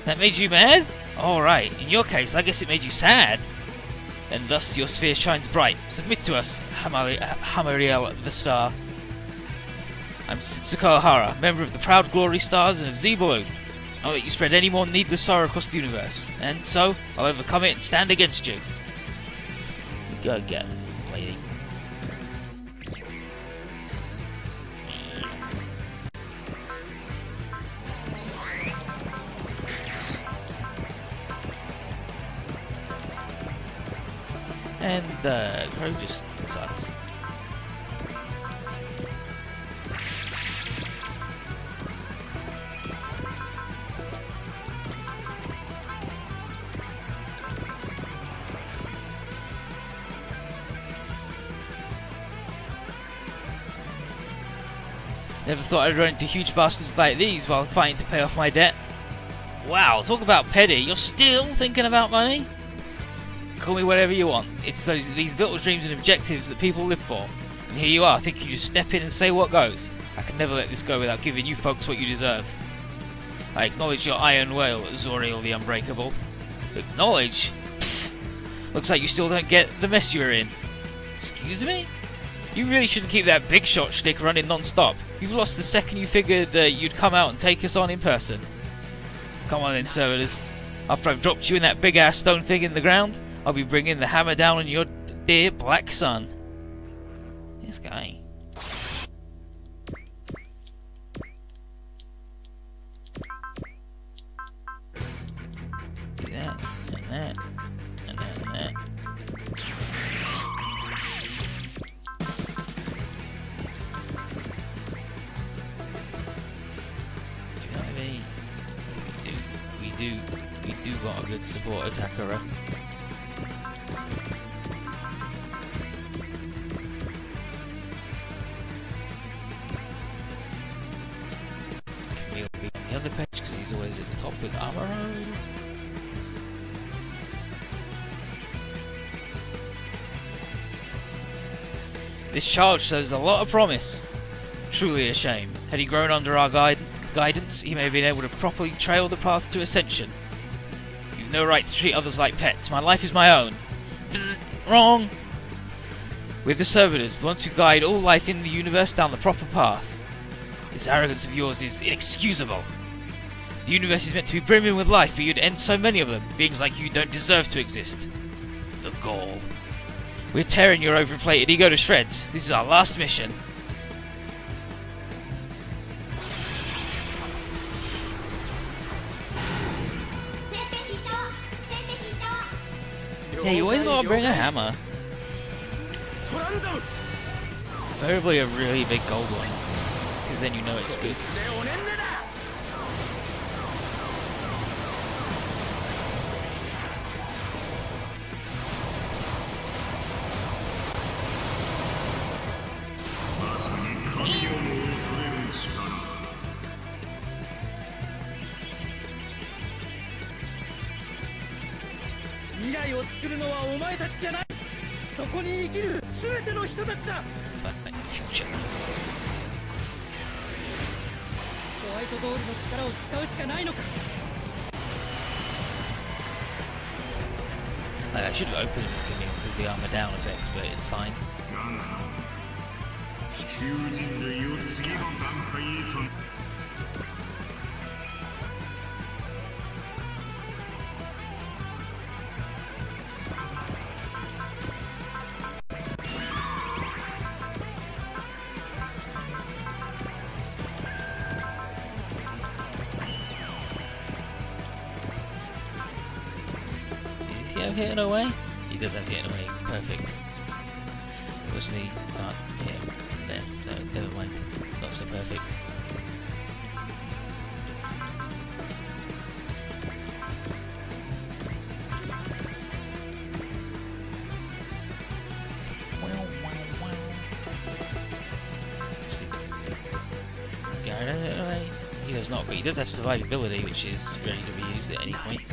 That made you mad? Alright, in your case, I guess it made you sad. And thus your sphere shines bright. Submit to us, Hamariel the Star. I'm Setsuko Ohara, member of the Proud Glory Stars and of Z-Balloon. I'll let you spread any more needless sorrow across the universe. And so, I'll overcome it and stand against you. Go get him, lady. And Crow just sucks. Never thought I'd run into huge bastards like these while fighting to pay off my debt. Wow, talk about petty. You're still thinking about money? Call me whatever you want. It's these little dreams and objectives that people live for. And here you are, thinking you just step in and say what goes. I can never let this go without giving you folks what you deserve. I acknowledge your iron will, Zoriel the Unbreakable. Acknowledge? Pfft. Looks like you still don't get the mess you're in. Excuse me? You really shouldn't keep that big shot shtick running non-stop. You've lost the second you figured you'd come out and take us on in person. Come on then, servitors. After I've dropped you in that big-ass stone thing in the ground, I'll be bringing the hammer down on your dear black son. This guy. Do that, and that, and that, and that. We do got a good support attacker. Camille will be on the other bench because he's always at the top with armor. This charge shows a lot of promise. Truly a shame. Had he grown under our guidance, he may have been able to properly trail the path to ascension. You've no right to treat others like pets. My life is my own. Wrong! We're the servitors, the ones who guide all life in the universe down the proper path. This arrogance of yours is inexcusable. The universe is meant to be brimming with life, but you'd end so many of them. Beings like you don't deserve to exist. The gall. We're tearing your overinflated ego to shreds. This is our last mission. Hey, you always gotta bring a hammer. Preferably a really big gold one, because then you know it's good. Future. I should have opened with the armor down effect, but it's fine. Does he have hitting away? He does have hitting away. Perfect. Obviously, can't hit him there, so never mind. Not so perfect. He does not, but he does have survivability, which is ready to be used at any point.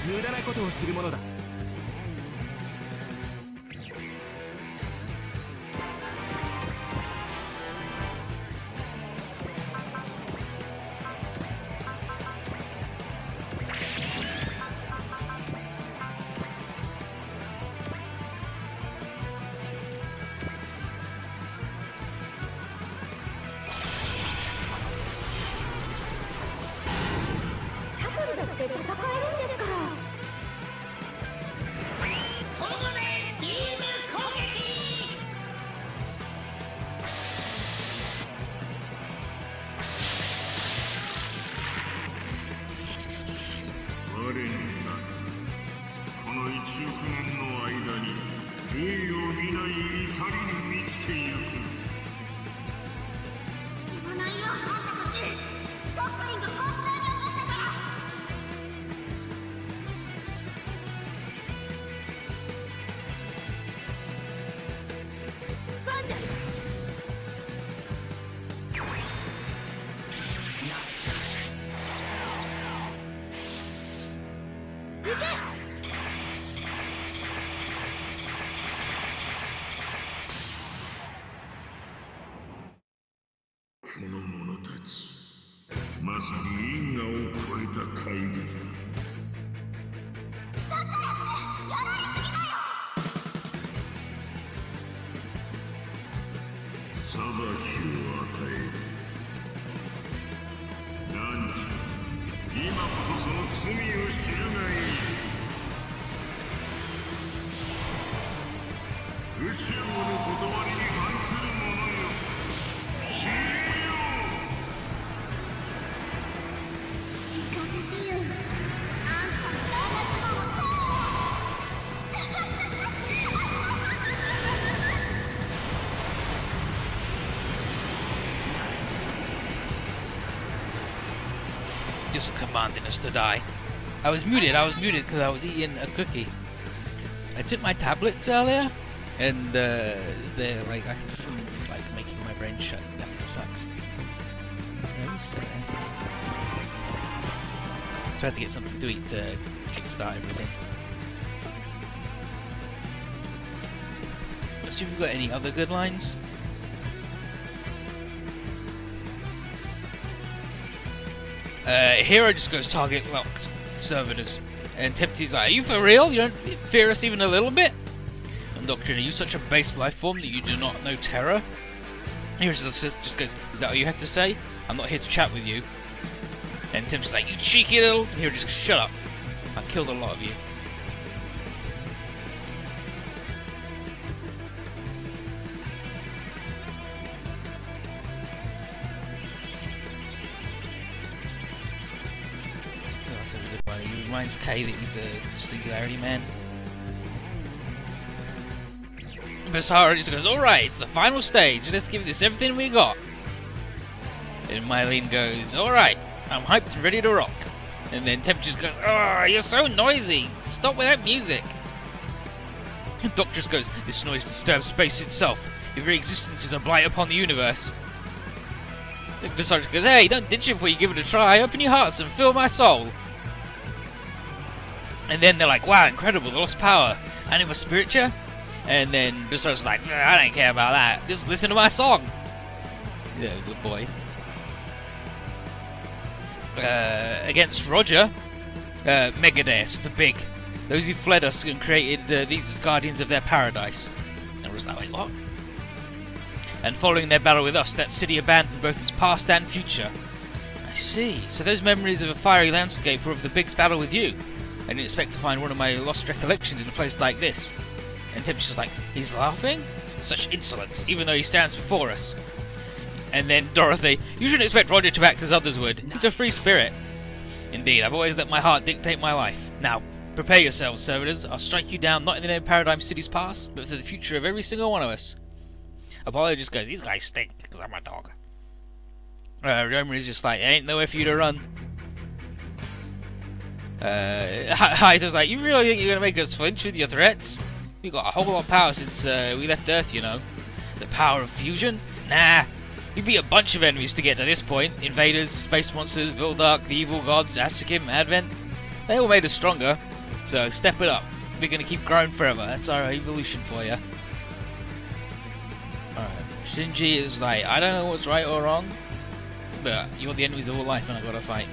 無駄なことをするものだ。シャトルだって戦えるんですから。我になこの1億年の間に類を見ない怒りに満ちてゆく。自分の家をあんたたちドックリンがこんなに怒ったから。ファンダル行け。この者たちまさに因果を超えた怪物だ。裁きを与える。何じゃ今こそその罪を知るがいい。宇宙の断りに反する者よ、消えよ。聞かせてよ、あんたの大学の塔を。Just commanding us to die. I was muted because I was eating a cookie. I took my tablets earlier, and they're like, making my brain shut down. It sucks. So I had to get something to eat to kickstart everything. Let's see if we've got any other good lines. Hero just goes target locked servitors, and Tempty's like, "Are you for real? You don't fear us even a little bit?" And Doctrine, "Are you such a base life form that you do not know terror?" Hero just goes, "Is that all you have to say? I'm not here to chat with you." And Tempty's like, "You cheeky little..." And Hero just goes, "Shut up! I killed a lot of you." Well, he reminds Kay that he's a singularity man. Basara just goes, alright, it's the final stage, let's give this everything we got. And Mylene goes, alright, I'm hyped and ready to rock. And then Temp just goes, oh, you're so noisy, stop with that music. And Doc just goes, this noise disturbs space itself, your very existence is a blight upon the universe. And Basara just goes, hey, don't ditch it before you give it a try, open your hearts and fill my soul. And then they're like, wow, incredible, they lost power, anima spiritua? And then Basara's like, I don't care about that, just listen to my song. Yeah, good boy. Against Roger, Megadeth, the Big. Those who fled us and created these as guardians of their paradise. And I was like, wait, what? And following their battle with us, that city abandoned both its past and future. I see. So those memories of a fiery landscape were of the Big's battle with you. I didn't expect to find one of my lost recollections in a place like this. And Temp's just like, he's laughing? Such insolence, even though he stands before us. And then Dorothy, you shouldn't expect Roger to act as others would. He's a free spirit. Indeed, I've always let my heart dictate my life. Now, prepare yourselves, servitors. I'll strike you down not in the name of Paradigm City's past, but for the future of every single one of us. Apollo just goes, these guys stink, because I'm a dog. Roman just like, ain't nowhere for you to run. Hyder's like, you really think you're going to make us flinch with your threats? We've got a whole lot of power since we left Earth, you know. The power of fusion? Nah. We beat a bunch of enemies to get to this point. Invaders, space monsters, Vildark, the evil gods, Asakim, Advent. They all made us stronger. So step it up. We're going to keep growing forever. That's our evolution for you. Alright. Shinji is like, I don't know what's right or wrong, but you're the enemies of all life and I gotta fight.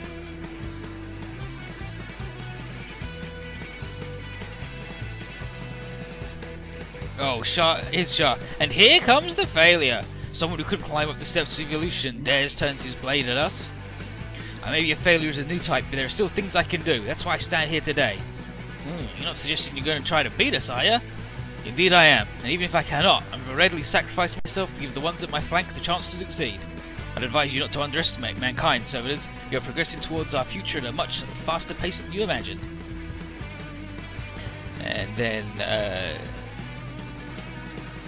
Oh, here's Shah. And here comes the failure. Someone who couldn't climb up the steps of evolution dares turns his blade at us. I may be a failure as a new type, but there are still things I can do. That's why I stand here today. You're not suggesting you're going to try to beat us, are you? Indeed I am, and even if I cannot, I will readily sacrifice myself to give the ones at my flank the chance to succeed. I'd advise you not to underestimate mankind, servitors. You are progressing towards our future at a much faster pace than you imagine. And then,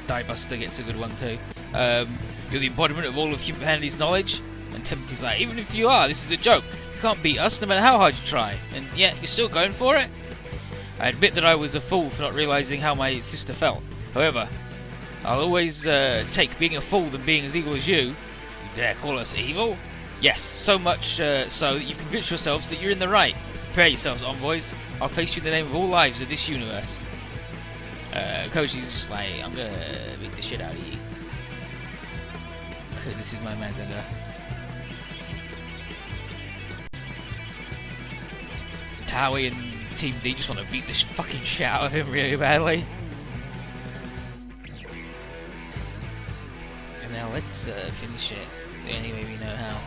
Diebuster gets a good one too. You're the embodiment of all of humanity's knowledge. And Timothy's like, even if you are, this is a joke. You can't beat us no matter how hard you try. And yet, you're still going for it? I admit that I was a fool for not realizing how my sister felt. However, I'll always take being a fool than being as evil as you. You dare call us evil? Yes, so much so that you convince yourselves that you're in the right. Prepare yourselves, envoys. I'll face you in the name of all lives of this universe. Koji's just like, I'm gonna beat the shit out of you. Because this is my MNeidengard. Howie and Team D just want to beat the fucking shit out of him really badly. And now let's finish it the only way we know how.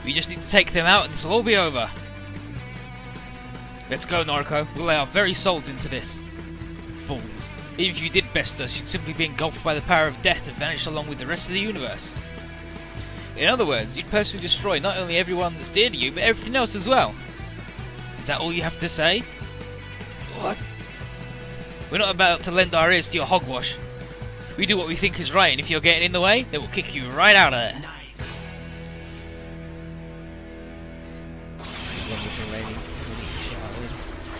We just need to take them out and this will all be over. Let's go, Noriko. We'll lay our very souls into this. Fools. Even if you did best us, you'd simply be engulfed by the power of death and vanish along with the rest of the universe. In other words, you'd personally destroy not only everyone that's dear to you, but everything else as well. Is that all you have to say? What? We're not about to lend our ears to your hogwash. We do what we think is right, and if you're getting in the way, then we'll kick you right out of there.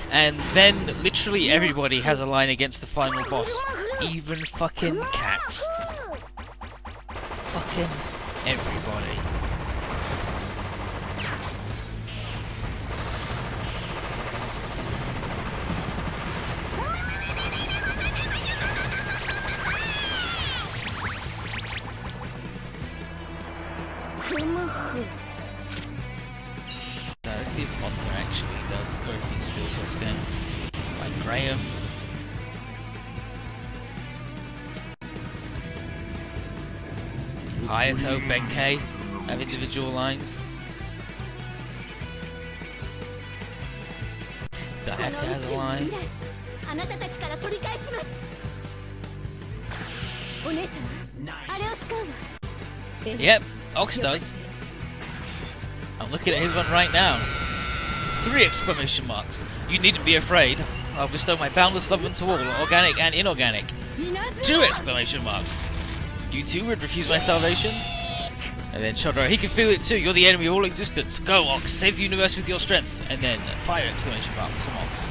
And then literally everybody has a line against the final boss. Even fucking cats. Fucking everybody. Hayato, Benkei have individual lines. Dayaka has a line. あなたたちから取り返します。お姉様、あれを使うわ。 Yep, Ox does. I'm looking at his one right now. 3 exclamation marks. You needn't be afraid. I'll bestow my boundless love unto all, organic and inorganic. 2 exclamation marks. You too would refuse my salvation? And then Shodro, he can feel it too. You're the enemy of all existence. Go, Ox, save the universe with your strength. And then 5 exclamation marks from Ox.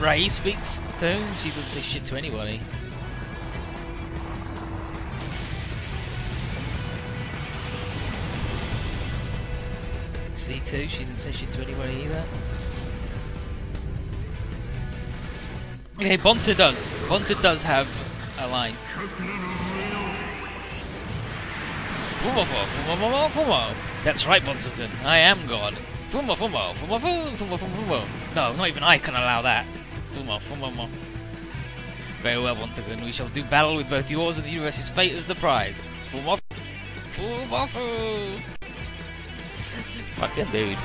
Ray speaks too. She doesn't say shit to anybody. Z2, she didn't say shit to anybody either. Okay, Bonta does. Bonta does have a line. Fumo, fumo, fumo. That's right, Bonta-kun. I am God. Fumo, fumo, fumo, fumo, fumo, fumo. No, not even I can allow that. Fumo, fumo, fumo. Very well, Bonta-kun. We shall do battle with both yours and the universe's fate as the prize. Fumo, fumo, fumo. Fucking dude.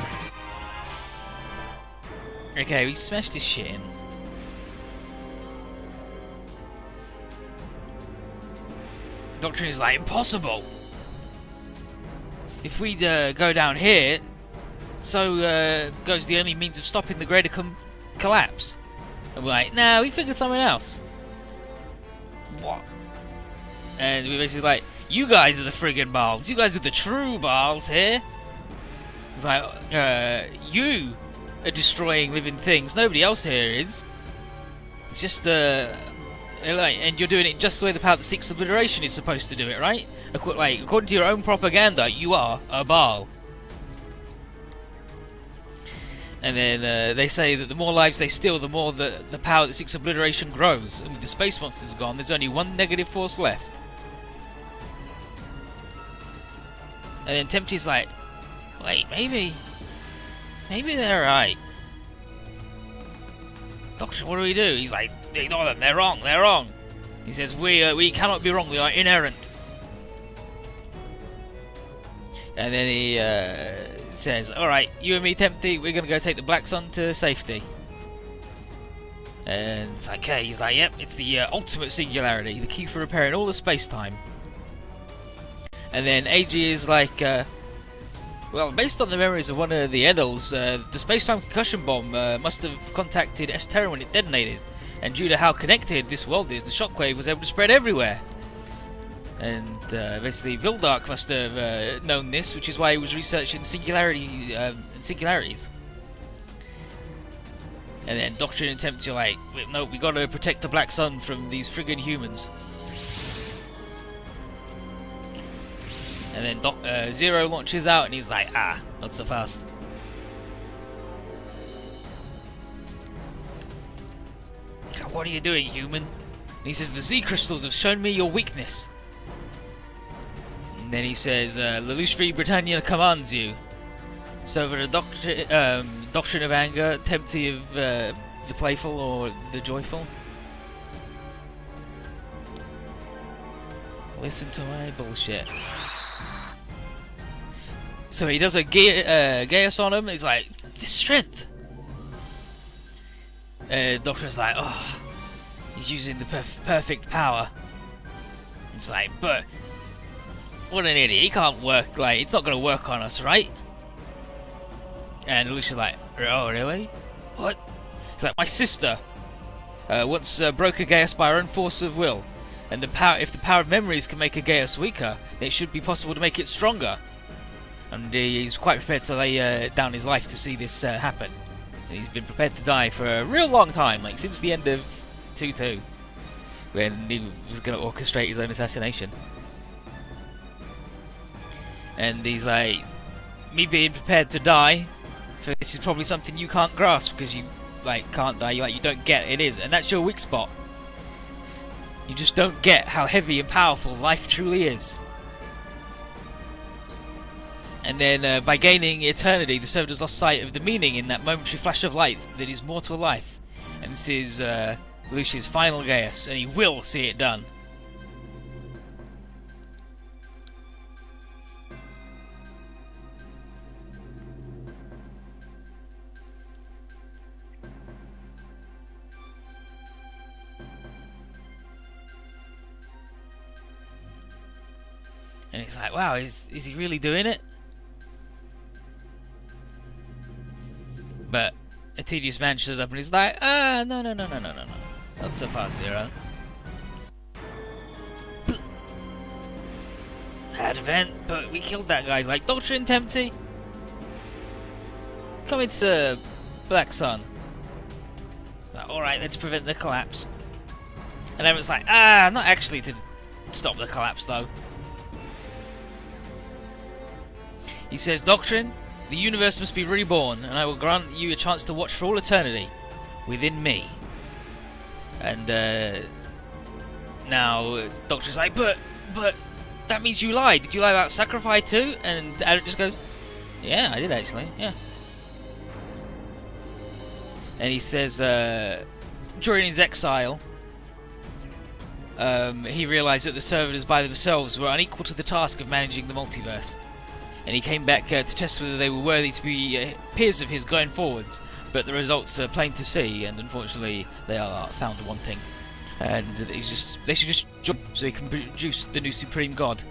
Okay, we smashed his shit in. Doctrine is like, impossible! If we go down here, so goes the only means of stopping the greater collapse. And we're like, nah, we figured something else. What? And we're basically like, you guys are the friggin' Baals. You guys are the true Baals here. It's like, you are destroying living things. Nobody else here is. It's just, like, and you're doing it just the way the power that seeks obliteration is supposed to do it, right? Like, according to your own propaganda, you are a Baal. And then they say that the more lives they steal, the more the power that seeks obliteration grows. And with the space monsters gone, there's only one negative force left. And then Tempty's like, wait, maybe they're right. Doctor, what do we do? He's like, ignore them, they're wrong, they're wrong. He says, we cannot be wrong, we are inerrant. And then he says, alright, you and me, Tempty, we're going to go take the Black Sun to safety. And it's like, okay, he's like, yep, it's the ultimate singularity, the key for repairing all the space-time. And then AG is like, well, based on the memories of one of the Edels, the space-time concussion bomb must have contacted S-Terra when it detonated. And due to how connected this world is, the shockwave was able to spread everywhere. And basically, Vildark must have known this, which is why he was researching singularities. And then Doctrine and Tempty are like, no, we gotta protect the Black Sun from these friggin' humans. And then Zero launches out and he's like, ah, not so fast. So what are you doing, human? And he says, the Z crystals have shown me your weakness. And then he says, Lelouch Britannia commands you. So for the Doctrine of Anger, Tempty of the Playful or the Joyful. Listen to my bullshit. So he does a Gaius on him, he's like, this strength! Doctrine's like, oh, he's using the perfect power. It's like, but, what an idiot, he can't work, like, it's not going to work on us, right? And Lucia's like, oh, really? What? He's like, my sister once broke a Gaius by her own force of will. And if the power of memories can make a Gaius weaker, then it should be possible to make it stronger. And he's quite prepared to lay down his life to see this happen. And he's been prepared to die for a real long time, like since the end of 2.2, when he was going to orchestrate his own assassination. And he's like, me being prepared to die for this is probably something you can't grasp because you like can't die. You don't get it is, and that's your weak spot. You just don't get how heavy and powerful life truly is. And then by gaining eternity, the servant has lost sight of the meaning in that momentary flash of light that is mortal life. And this is Lucia's final Gaius, and he will see it done. And he's like, wow, is he really doing it? But a tedious man shows up and he's like, no. Not so fast, Zero. Advent, but we killed that guy. He's like, Doctrine Tempty, come into Black Sun. Like, alright, let's prevent the collapse. And everyone's like, not actually to stop the collapse though. He says, Doctrine, the universe must be reborn, and I will grant you a chance to watch for all eternity within me. And now Doctrine's like, but that means you lied. Did you lie about sacrifice too? And Adam just goes, yeah, I did actually, yeah. And he says, during his exile, he realised that the servitors by themselves were unequal to the task of managing the multiverse. And he came back to test whether they were worthy to be peers of his going forwards. But the results are plain to see, and unfortunately they are found wanting. And they should just join so they can produce the new Supreme God.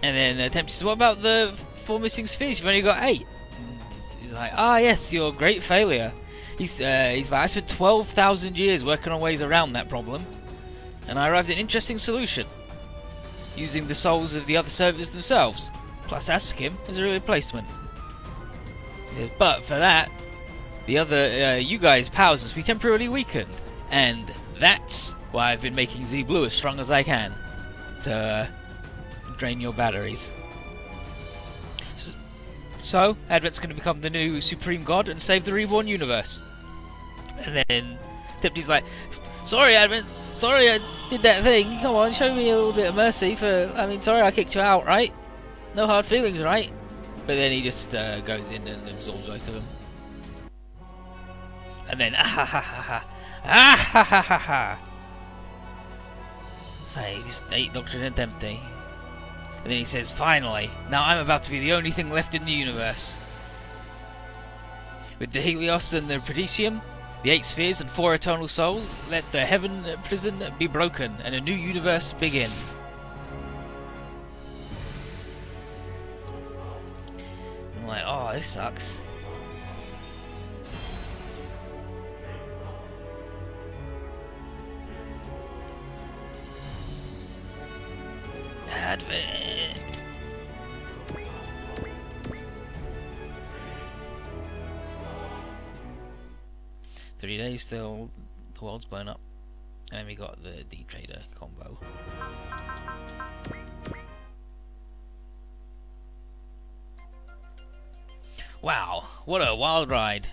And then Tempty says, what about the 4 missing spheres? You've only got 8. And he's like, yes, you're a great failure. He's like, I spent 12,000 years working on ways around that problem, and I arrived at an interesting solution, using the souls of the other servitors themselves, plus Asukim as a replacement. He says, but for that, the other, you guys' powers must be temporarily weakened, and that's why I've been making Z Blue as strong as I can, to drain your batteries. So, Advent's going to become the new Supreme God and save the reborn universe. And then Tempty's like, sorry Advent, sorry I did that thing, come on, show me a little bit of mercy sorry I kicked you out, right? No hard feelings, right? But then he just goes in and absorbs both of them. And then, So he just ate Doctrine and Tempty. And then he says, finally, now I'm about to be the only thing left in the universe. With the Helios and the Prudicium, the 8 spheres and 4 eternal souls, let the heaven prison be broken and a new universe begin. I'm like, oh, this sucks. Advent. Three days till the world's blown up, and we got the D-Trader combo. Wow, what a wild ride!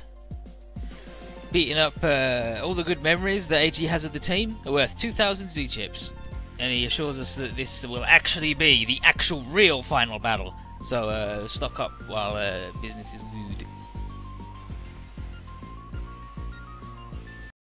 Beating up all the good memories that AG has of the team are worth 2,000 Z-chips. And he assures us that this will actually be the actual real final battle. So stock up while business is good.